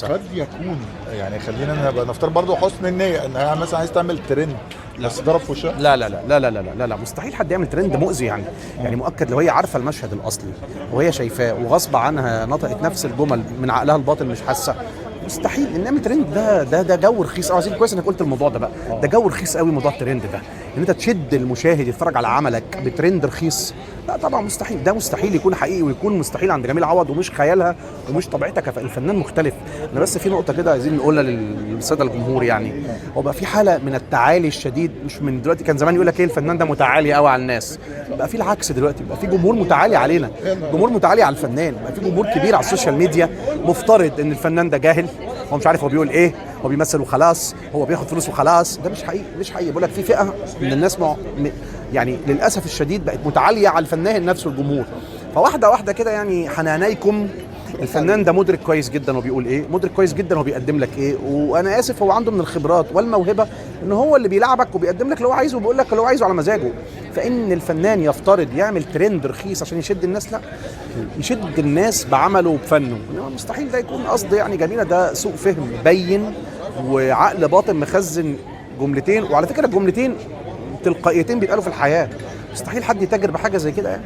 قد يكون يعني خلينا نفترض برضه حسن النية انها مثلا عايز تعمل ترند بس ضرب في وشها. لا لا لا لا لا لا لا لا مستحيل حد يعمل ترند مؤذي يعني مؤكد لو هي عارفه المشهد الاصلي وهي شايفاه وغصب عنها نطقت نفس الجمل من عقلها الباطن مش حاسه. مستحيل ان نعمل ترند. ده جو رخيص. عايزين كويس انك قلت الموضوع ده بقى. ده جو رخيص قوي موضوع الترند ده، ان انت تشد المشاهد يتفرج على عملك بترند رخيص. لا طبعا مستحيل. ده مستحيل يكون حقيقي ويكون مستحيل عند جميل عوض ومش خيالها ومش طبيعتك. الفنان مختلف. انا بس في نقطه كده عايزين نقولها للساده الجمهور. يعني هو بقى في حاله من التعالي الشديد. مش من دلوقتي، كان زمان يقول لك ايه الفنان ده متعالي قوي على الناس. بقى في العكس دلوقتي، بقى في جمهور متعالي علينا، جمهور متعالي على الفنان. بقى في جمهور كبير على السوشيال ميديا مفترض ان الفنان ده جاهل، هو مش عارف هو بيقول ايه، هو بيمثل وخلاص، هو بياخد فلوس وخلاص. ده مش حقيقي، مش حقيقي. بقول لك في فئه من الناس يعني للاسف الشديد بقت متعاليه على الفنان نفسه الجمهور. فواحده واحده كده يعني حنانيكم. الفنان ده مدرك كويس جدا هو بيقول ايه، مدرك كويس جدا هو بيقدم لك ايه، وانا اسف هو عنده من الخبرات والموهبه ان هو اللي بيلعبك وبيقدم لك اللي هو عايزه وبيقول لك اللي هو عايزه على مزاجه. فان الفنان يفترض يعمل ترند رخيص عشان يشد الناس، لا، يشد الناس بعمله وبفنه. انما مستحيل ده يكون قصد يعني جميله. ده سوء فهم بين وعقل باطن مخزن جملتين، وعلى فكره الجملتين تلقائيتين بيتقالوا في الحياه. مستحيل حد يتاجر بحاجه زي كده يعني.